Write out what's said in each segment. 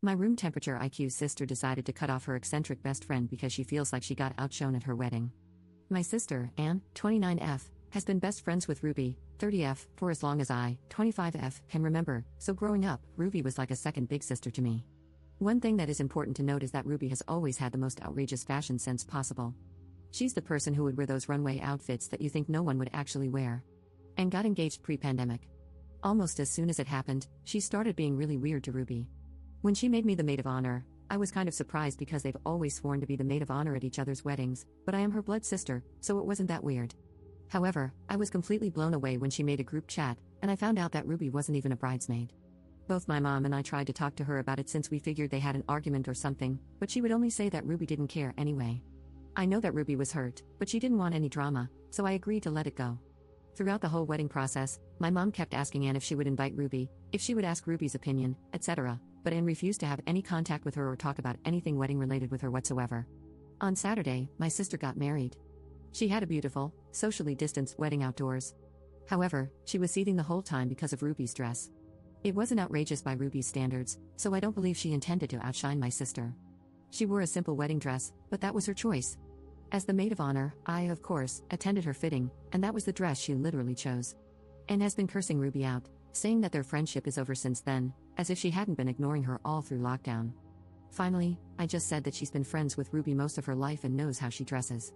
My room temperature IQ's sister decided to cut off her eccentric best friend because she feels like she got outshone at her wedding. My sister, Anne, 29F, has been best friends with Ruby, 30F, for as long as I, 25F, can remember, so growing up, Ruby was like a second big sister to me. One thing that is important to note is that Ruby has always had the most outrageous fashion sense possible. She's the person who would wear those runway outfits that you think no one would actually wear. And got engaged pre-pandemic. Almost as soon as it happened, she started being really weird to Ruby. When she made me the maid of honor, I was kind of surprised because they've always sworn to be the maid of honor at each other's weddings, but I am her blood sister, so it wasn't that weird. However, I was completely blown away when she made a group chat, and I found out that Ruby wasn't even a bridesmaid. Both my mom and I tried to talk to her about it since we figured they had an argument or something, but she would only say that Ruby didn't care anyway. I know that Ruby was hurt, but she didn't want any drama, so I agreed to let it go. Throughout the whole wedding process, my mom kept asking Anne if she would invite Ruby, if she would ask Ruby's opinion, etc., but Anne refused to have any contact with her or talk about anything wedding related with her whatsoever. On Saturday, my sister got married. She had a beautiful, socially distanced wedding outdoors. However, she was seething the whole time because of Ruby's dress. It wasn't outrageous by Ruby's standards, so I don't believe she intended to outshine my sister. She wore a simple wedding dress, but that was her choice. As the maid of honor, I, of course, attended her fitting, and that was the dress she literally chose. Anne has been cursing Ruby out, saying that their friendship is over since then, as if she hadn't been ignoring her all through lockdown. Finally, I just said that she's been friends with Ruby most of her life and knows how she dresses.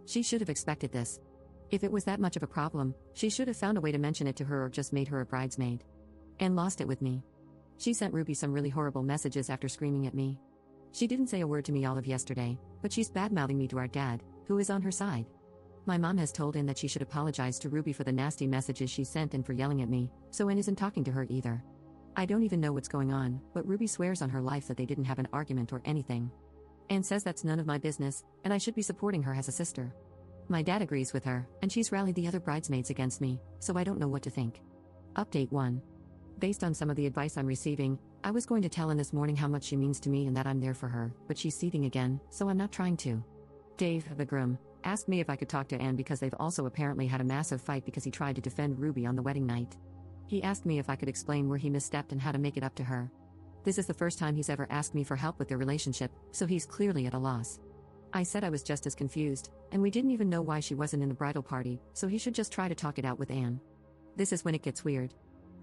She should have expected this. If it was that much of a problem, she should have found a way to mention it to her or just made her a bridesmaid. Anne lost it with me. She sent Ruby some really horrible messages after screaming at me. She didn't say a word to me all of yesterday, but she's bad-mouthing me to our dad, who is on her side. My mom has told Anne that she should apologize to Ruby for the nasty messages she sent and for yelling at me, so Anne isn't talking to her either. I don't even know what's going on, but Ruby swears on her life that they didn't have an argument or anything. Anne says that's none of my business, and I should be supporting her as a sister. My dad agrees with her, and she's rallied the other bridesmaids against me, so I don't know what to think. Update 1. Based on some of the advice I'm receiving, I was going to tell Anne this morning how much she means to me and that I'm there for her, but she's seething again, so I'm not trying to. Dave, the groom, asked me if I could talk to Anne because they've also apparently had a massive fight because he tried to defend Ruby on the wedding night. He asked me if I could explain where he misstepped and how to make it up to her. This is the first time he's ever asked me for help with their relationship, so he's clearly at a loss. I said I was just as confused, and we didn't even know why she wasn't in the bridal party, so he should just try to talk it out with Anne. This is when it gets weird.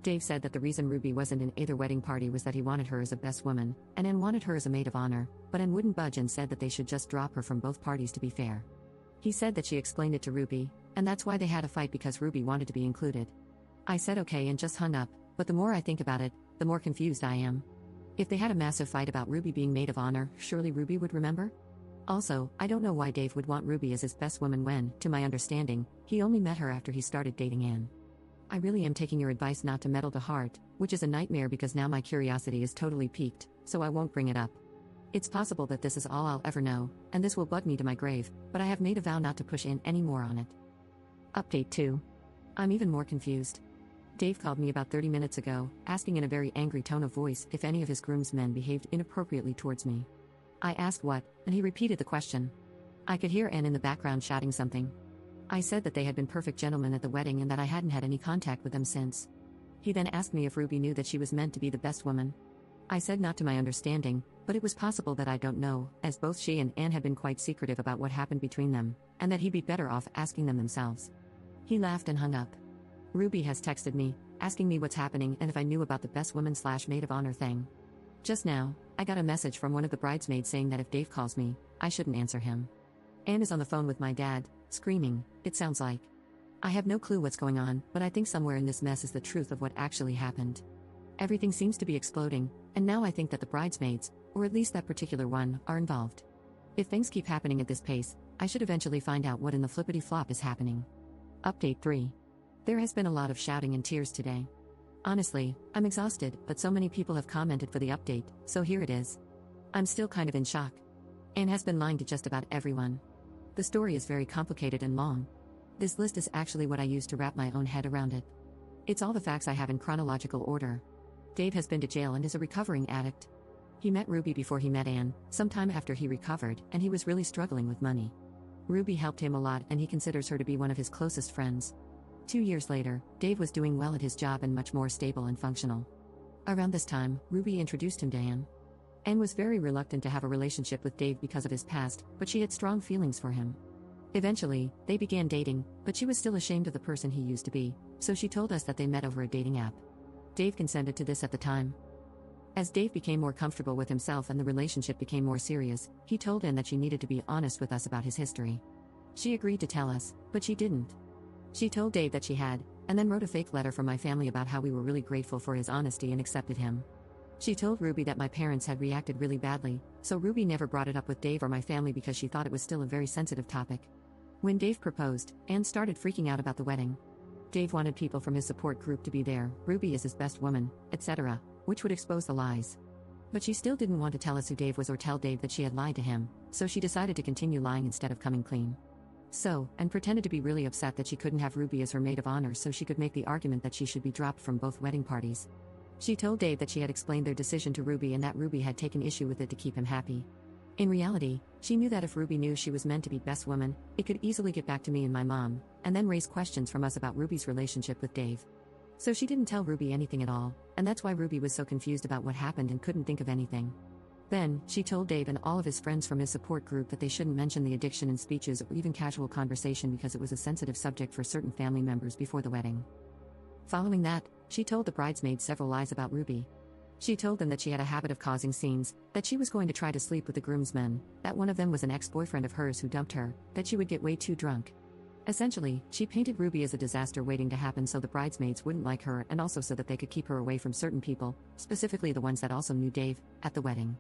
Dave said that the reason Ruby wasn't in either wedding party was that he wanted her as a best woman, and Anne wanted her as a maid of honor, but Anne wouldn't budge and said that they should just drop her from both parties to be fair. He said that she explained it to Ruby, and that's why they had a fight because Ruby wanted to be included. I said okay and just hung up, but the more I think about it, the more confused I am. If they had a massive fight about Ruby being maid of honor, surely Ruby would remember? Also, I don't know why Dave would want Ruby as his best woman when, to my understanding, he only met her after he started dating Anne. I really am taking your advice not to meddle to heart, which is a nightmare because now my curiosity is totally piqued, so I won't bring it up. It's possible that this is all I'll ever know, and this will bug me to my grave, but I have made a vow not to push in any more on it. Update 2. I'm even more confused. Dave called me about 30 minutes ago, asking in a very angry tone of voice if any of his groomsmen behaved inappropriately towards me. I asked what, and he repeated the question. I could hear Anne in the background shouting something. I said that they had been perfect gentlemen at the wedding and that I hadn't had any contact with them since. He then asked me if Ruby knew that she was meant to be the best woman. I said not to my understanding, but it was possible that I don't know, as both she and Anne had been quite secretive about what happened between them, and that he'd be better off asking them themselves. He laughed and hung up. Ruby has texted me, asking me what's happening and if I knew about the best woman/maid of honor thing. Just now, I got a message from one of the bridesmaids saying that if Dave calls me, I shouldn't answer him. Anne is on the phone with my dad, screaming, it sounds like. I have no clue what's going on, but I think somewhere in this mess is the truth of what actually happened. Everything seems to be exploding, and now I think that the bridesmaids, or at least that particular one, are involved. If things keep happening at this pace, I should eventually find out what in the flippity-flop is happening. Update 3. There has been a lot of shouting and tears today. Honestly, I'm exhausted, but so many people have commented for the update, so here it is. I'm still kind of in shock. Anne has been lying to just about everyone. The story is very complicated and long. This list is actually what I used to wrap my own head around it. It's all the facts I have in chronological order. Dave has been to jail and is a recovering addict. He met Ruby before he met Anne, sometime after he recovered, and he was really struggling with money. Ruby helped him a lot and he considers her to be one of his closest friends. 2 years later, Dave was doing well at his job and much more stable and functional. Around this time, Ruby introduced him to Anne. Anne was very reluctant to have a relationship with Dave because of his past, but she had strong feelings for him. Eventually, they began dating, but she was still ashamed of the person he used to be, so she told us that they met over a dating app. Dave consented to this at the time. As Dave became more comfortable with himself and the relationship became more serious, he told Anne that she needed to be honest with us about his history. She agreed to tell us, but she didn't. She told Dave that she had, and then wrote a fake letter from my family about how we were really grateful for his honesty and accepted him. She told Ruby that my parents had reacted really badly, so Ruby never brought it up with Dave or my family because she thought it was still a very sensitive topic. When Dave proposed, Anne started freaking out about the wedding. Dave wanted people from his support group to be there, Ruby is his best woman, etc., which would expose the lies. But she still didn't want to tell us who Dave was or tell Dave that she had lied to him, so she decided to continue lying instead of coming clean. And pretended to be really upset that she couldn't have Ruby as her maid of honor so she could make the argument that she should be dropped from both wedding parties. She told Dave that she had explained their decision to Ruby and that Ruby had taken issue with it to keep him happy. In reality, she knew that if Ruby knew she was meant to be best woman, it could easily get back to me and my mom, and then raise questions from us about Ruby's relationship with Dave. So she didn't tell Ruby anything at all, and that's why Ruby was so confused about what happened and couldn't think of anything. Then, she told Dave and all of his friends from his support group that they shouldn't mention the addiction in speeches or even casual conversation because it was a sensitive subject for certain family members before the wedding. Following that, she told the bridesmaids several lies about Ruby. She told them that she had a habit of causing scenes, that she was going to try to sleep with the groomsmen, that one of them was an ex-boyfriend of hers who dumped her, that she would get way too drunk. Essentially, she painted Ruby as a disaster waiting to happen so the bridesmaids wouldn't like her and also so that they could keep her away from certain people, specifically the ones that also knew Dave, at the wedding.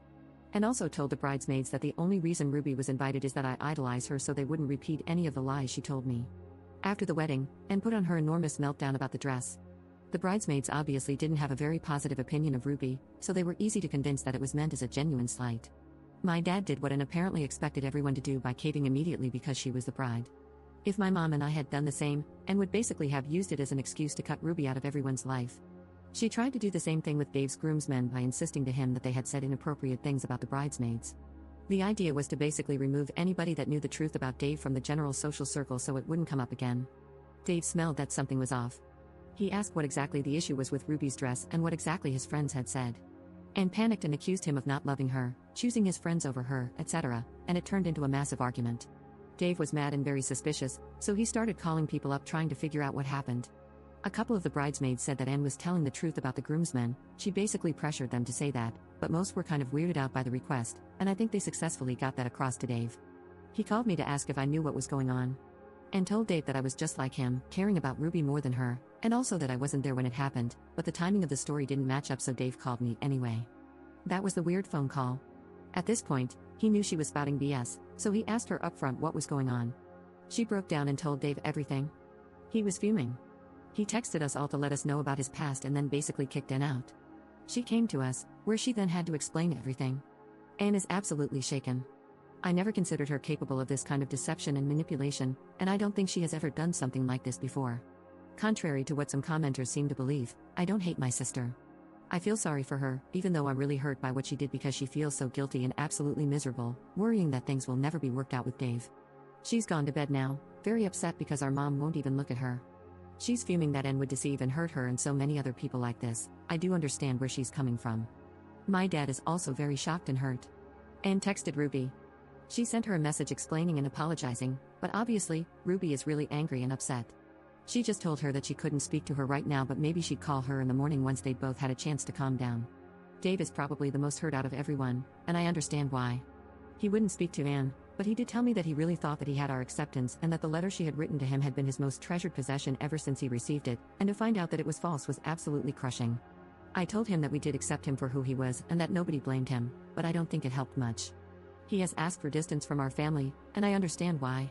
And also told the bridesmaids that the only reason Ruby was invited is that I idolize her so they wouldn't repeat any of the lies she told me. After the wedding, Anne put on her enormous meltdown about the dress. The bridesmaids obviously didn't have a very positive opinion of Ruby, so they were easy to convince that it was meant as a genuine slight. My dad did what Anne apparently expected everyone to do by caving immediately because she was the bride. If my mom and I had done the same, Anne would basically have used it as an excuse to cut Ruby out of everyone's life. She tried to do the same thing with Dave's groomsmen by insisting to him that they had said inappropriate things about the bridesmaids. The idea was to basically remove anybody that knew the truth about Dave from the general social circle so it wouldn't come up again. Dave smelled that something was off. He asked what exactly the issue was with Ruby's dress and what exactly his friends had said. Anne panicked and accused him of not loving her, choosing his friends over her, etc., and it turned into a massive argument. Dave was mad and very suspicious, so he started calling people up trying to figure out what happened. A couple of the bridesmaids said that Anne was telling the truth about the groomsmen. She basically pressured them to say that, but most were kind of weirded out by the request, and I think they successfully got that across to Dave. He called me to ask if I knew what was going on. And told Dave that I was just like him, caring about Ruby more than her, and also that I wasn't there when it happened, but the timing of the story didn't match up so Dave called me anyway. That was the weird phone call. At this point, he knew she was spouting BS, so he asked her upfront what was going on. She broke down and told Dave everything. He was fuming. He texted us all to let us know about his past and then basically kicked Anne out. She came to us, where she then had to explain everything. Anne is absolutely shaken. I never considered her capable of this kind of deception and manipulation, and I don't think she has ever done something like this before. Contrary to what some commenters seem to believe, I don't hate my sister. I feel sorry for her, even though I'm really hurt by what she did because she feels so guilty and absolutely miserable, worrying that things will never be worked out with Dave. She's gone to bed now, very upset because our mom won't even look at her. She's fuming that Anne would deceive and hurt her and so many other people like this. I do understand where she's coming from. My dad is also very shocked and hurt. Anne texted Ruby. She sent her a message explaining and apologizing, but obviously, Ruby is really angry and upset. She just told her that she couldn't speak to her right now but maybe she'd call her in the morning once they'd both had a chance to calm down. Dave is probably the most hurt out of everyone, and I understand why. He wouldn't speak to Anne, but he did tell me that he really thought that he had our acceptance and that the letter she had written to him had been his most treasured possession ever since he received it, and to find out that it was false was absolutely crushing. I told him that we did accept him for who he was and that nobody blamed him, but I don't think it helped much. He has asked for distance from our family, and I understand why.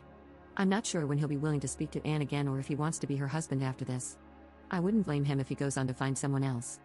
I'm not sure when he'll be willing to speak to Anne again or if he wants to be her husband after this. I wouldn't blame him if he goes on to find someone else.